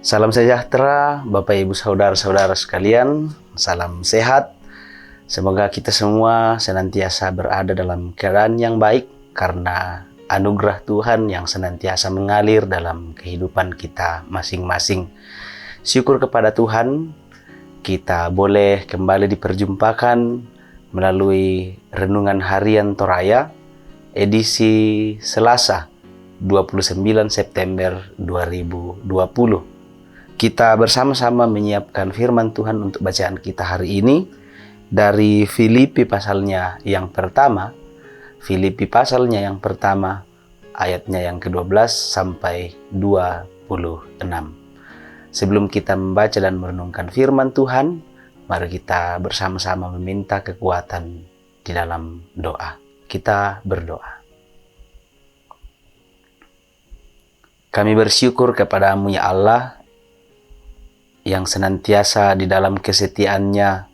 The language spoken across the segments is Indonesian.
Salam sejahtera, Bapak Ibu Saudara-saudara sekalian. Salam sehat. Semoga kita semua senantiasa berada dalam keadaan yang baik karena anugerah Tuhan yang senantiasa mengalir dalam kehidupan kita masing-masing. Syukur kepada Tuhan, kita boleh kembali diperjumpakan melalui Renungan Harian Toraya, edisi Selasa 29 September 2020. Kita bersama-sama menyiapkan firman Tuhan untuk bacaan kita hari ini dari Filipi pasalnya yang pertama. Filipi pasalnya yang pertama, ayatnya yang ke-12 sampai 26. Sebelum kita membaca dan merenungkan firman Tuhan, mari kita bersama-sama meminta kekuatan di dalam doa. Kita berdoa. Kami bersyukur kepada-Mu ya Allah, yang senantiasa di dalam kesetiaannya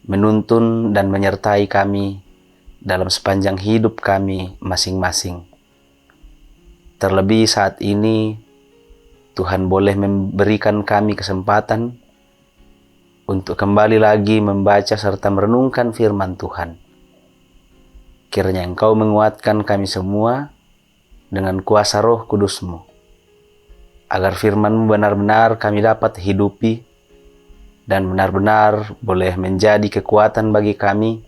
menuntun dan menyertai kami dalam sepanjang hidup kami masing-masing. Terlebih saat ini, Tuhan boleh memberikan kami kesempatan untuk kembali lagi membaca serta merenungkan firman Tuhan. Kiranya Engkau menguatkan kami semua dengan kuasa Roh Kudus-Mu, agar firman-Mu benar-benar kami dapat hidupi dan benar-benar boleh menjadi kekuatan bagi kami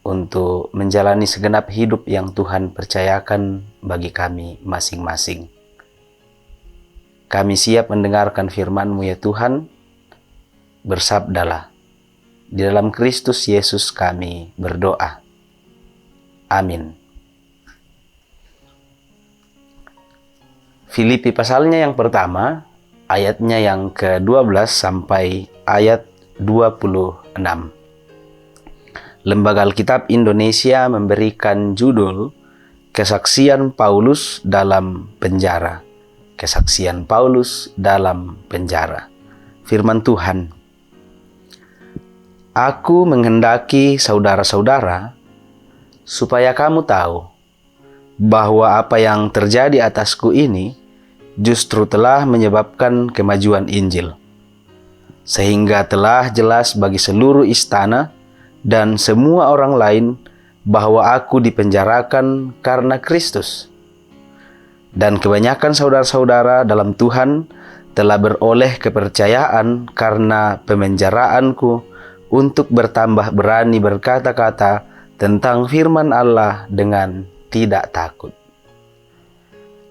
untuk menjalani segenap hidup yang Tuhan percayakan bagi kami masing-masing. Kami siap mendengarkan firman-Mu ya Tuhan. Bersabdalah. Di dalam Kristus Yesus kami berdoa. Amin. Filipi pasalnya yang pertama, ayatnya yang ke-12 sampai ayat 26. Lembaga Alkitab Indonesia memberikan judul Kesaksian Paulus dalam Penjara. Kesaksian Paulus dalam penjara. Firman Tuhan. Aku menghendaki saudara-saudara supaya kamu tahu bahwa apa yang terjadi atasku ini justru telah menyebabkan kemajuan Injil, sehingga telah jelas bagi seluruh istana dan semua orang lain bahwa aku dipenjarakan karena Kristus. Dan kebanyakan saudara-saudara dalam Tuhan telah beroleh kepercayaan karena pemenjaraanku untuk bertambah berani berkata-kata tentang firman Allah dengan tidak takut.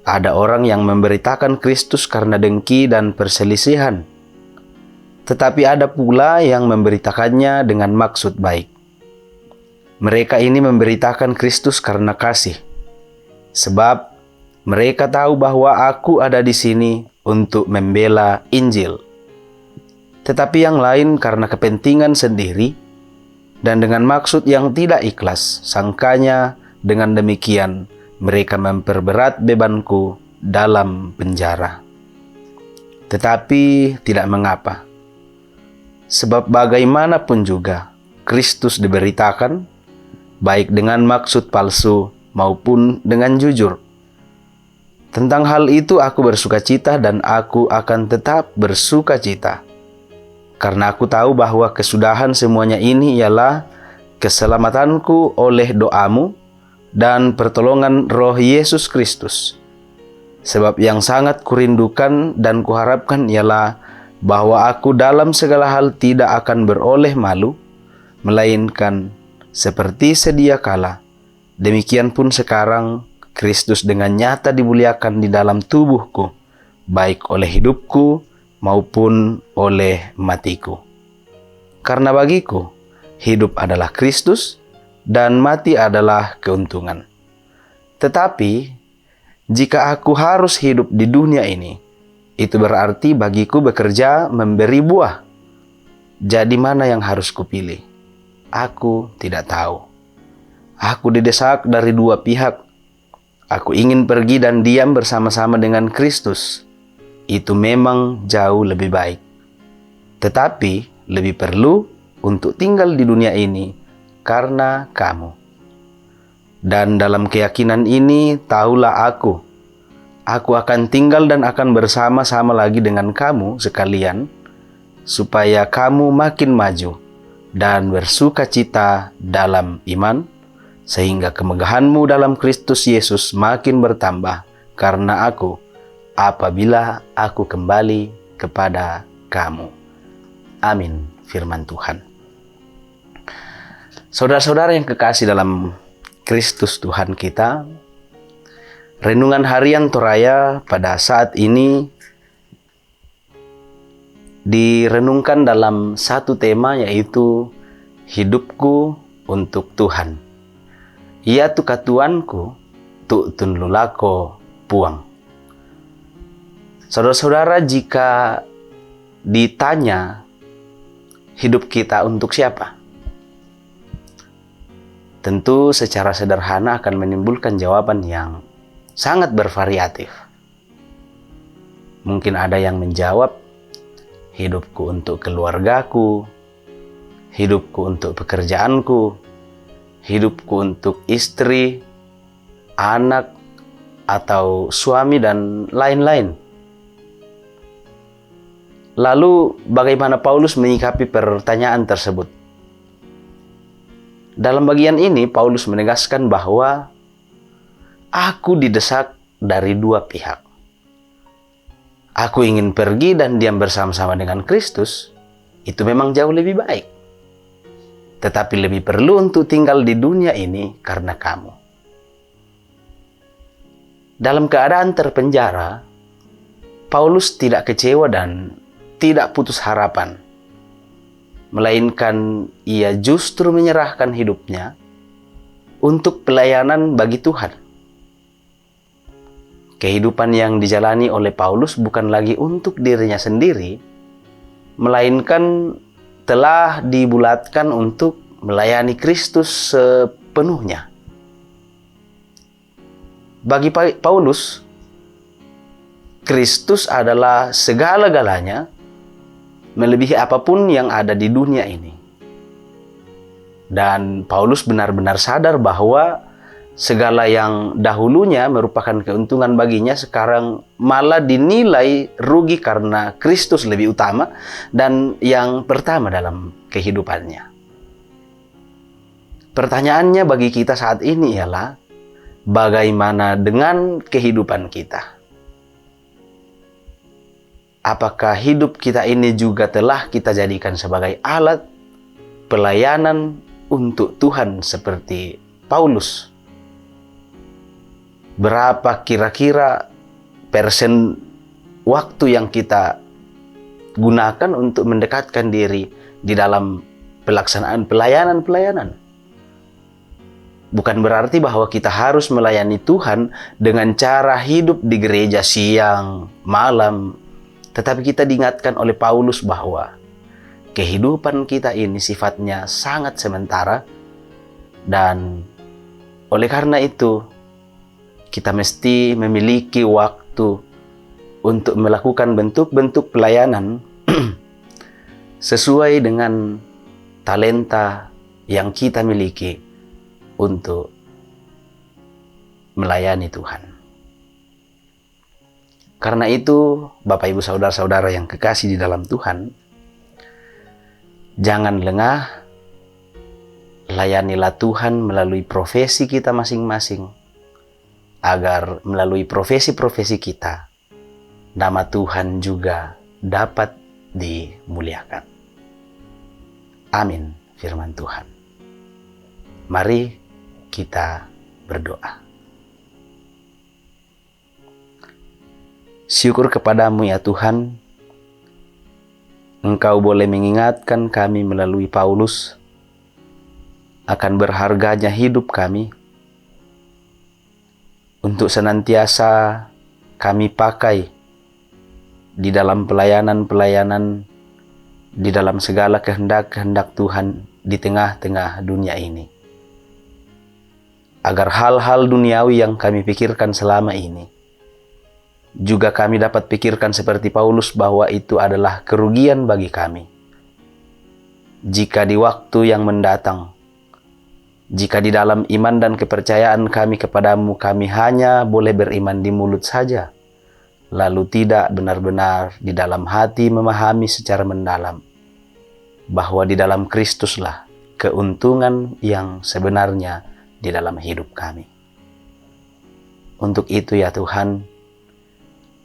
Ada orang yang memberitakan Kristus karena dengki dan perselisihan, tetapi ada pula yang memberitakannya dengan maksud baik. Mereka ini memberitakan Kristus karena kasih, sebab mereka tahu bahwa aku ada di sini untuk membela Injil. Tetapi yang lain karena kepentingan sendiri dan dengan maksud yang tidak ikhlas, sangkanya dengan demikian mereka memperberat bebanku dalam penjara. Tetapi tidak mengapa, sebab bagaimanapun juga Kristus diberitakan, baik dengan maksud palsu maupun dengan jujur. Tentang hal itu aku bersukacita dan aku akan tetap bersukacita, karena aku tahu bahwa kesudahan semuanya ini ialah keselamatanku oleh doamu dan pertolongan Roh Yesus Kristus. Sebab yang sangat kurindukan dan kuharapkan ialah bahwa aku dalam segala hal tidak akan beroleh malu, melainkan seperti sedia kala, demikian pun sekarang Kristus dengan nyata dimuliakan di dalam tubuhku, baik oleh hidupku maupun oleh matiku. Karena bagiku, hidup adalah Kristus, dan mati adalah keuntungan. Tetapi, jika aku harus hidup di dunia ini, itu berarti bagiku bekerja memberi buah. Jadi mana yang harus kupilih? Aku tidak tahu. Aku didesak dari dua pihak. Aku ingin pergi dan diam bersama-sama dengan Kristus. Itu memang jauh lebih baik. Tetapi, lebih perlu untuk tinggal di dunia ini karena kamu. Dan dalam keyakinan ini tahulah aku Aku akan tinggal dan akan bersama-sama lagi dengan kamu sekalian, supaya kamu makin maju dan bersuka cita dalam iman, sehingga kemegahanmu dalam Kristus Yesus makin bertambah karena aku, apabila aku kembali kepada kamu. Amin, firman Tuhan. Saudara-saudara yang kekasih dalam Kristus Tuhan kita, renungan harian Toraya pada saat ini direnungkan dalam satu tema, yaitu hidupku untuk Tuhan. Ia tu katuanku, tu tun lulako puang. Saudara-saudara, jika ditanya hidup kita untuk siapa, tentu secara sederhana akan menimbulkan jawaban yang sangat bervariatif. Mungkin ada yang menjawab, hidupku untuk keluargaku, hidupku untuk pekerjaanku, hidupku untuk istri, anak, atau suami, dan lain-lain. Lalu bagaimana Paulus menyikapi pertanyaan tersebut? Dalam bagian ini Paulus menegaskan bahwa aku didesak dari dua pihak. Aku ingin pergi dan diam bersama-sama dengan Kristus, itu memang jauh lebih baik. Tetapi lebih perlu untuk tinggal di dunia ini karena kamu. Dalam keadaan terpenjara, Paulus tidak kecewa dan tidak putus harapan, melainkan ia justru menyerahkan hidupnya untuk pelayanan bagi Tuhan. Kehidupan yang dijalani oleh Paulus bukan lagi untuk dirinya sendiri, melainkan telah dibulatkan untuk melayani Kristus sepenuhnya. Bagi Paulus, Kristus adalah segala-galanya, melebihi apapun yang ada di dunia ini. Dan Paulus benar-benar sadar bahwa segala yang dahulunya merupakan keuntungan baginya sekarang malah dinilai rugi karena Kristus lebih utama dan yang pertama dalam kehidupannya. Pertanyaannya bagi kita saat ini ialah, bagaimana dengan kehidupan kita? Apakah hidup kita ini juga telah kita jadikan sebagai alat pelayanan untuk Tuhan seperti Paulus? Berapa kira-kira persen waktu yang kita gunakan untuk mendekatkan diri di dalam pelaksanaan pelayanan-pelayanan? Bukan berarti bahwa kita harus melayani Tuhan dengan cara hidup di gereja siang, malam. Tetapi kita diingatkan oleh Paulus bahwa kehidupan kita ini sifatnya sangat sementara. Dan oleh karena itu, kita mesti memiliki waktu untuk melakukan bentuk-bentuk pelayanan sesuai dengan talenta yang kita miliki untuk melayani Tuhan. Karena itu, Bapak Ibu Saudara-saudara yang kekasih di dalam Tuhan, jangan lengah, layanilah Tuhan melalui profesi kita masing-masing, agar melalui profesi-profesi kita, nama Tuhan juga dapat dimuliakan. Amin, firman Tuhan. Mari kita berdoa. Syukur kepadamu ya Tuhan, Engkau boleh mengingatkan kami melalui Paulus akan berharganya hidup kami, untuk senantiasa kami pakai di dalam pelayanan-pelayanan, di dalam segala kehendak-kehendak Tuhan di tengah-tengah dunia ini. Agar hal-hal duniawi yang kami pikirkan selama ini, juga kami dapat pikirkan seperti Paulus bahwa itu adalah kerugian bagi kami. Jika di waktu yang mendatang, jika di dalam iman dan kepercayaan kami kepadamu, kami hanya boleh beriman di mulut saja, lalu tidak benar-benar di dalam hati memahami secara mendalam bahwa di dalam Kristuslah keuntungan yang sebenarnya di dalam hidup kami. Untuk itu ya Tuhan,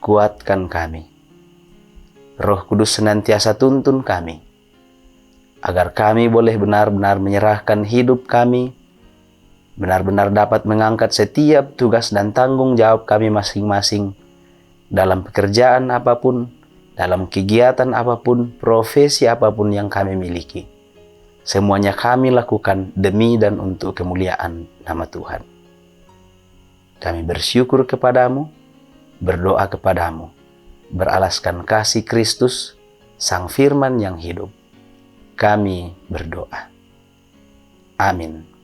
kuatkan kami. Roh Kudus senantiasa tuntun kami, agar kami boleh benar-benar menyerahkan hidup kami, benar-benar dapat mengangkat setiap tugas dan tanggung jawab kami masing-masing dalam pekerjaan apapun, dalam kegiatan apapun, profesi apapun yang kami miliki. Semuanya kami lakukan demi dan untuk kemuliaan nama Tuhan. Kami bersyukur kepadamu, berdoa kepadamu, beralaskan kasih Kristus, Sang Firman yang hidup. Kami berdoa. Amin.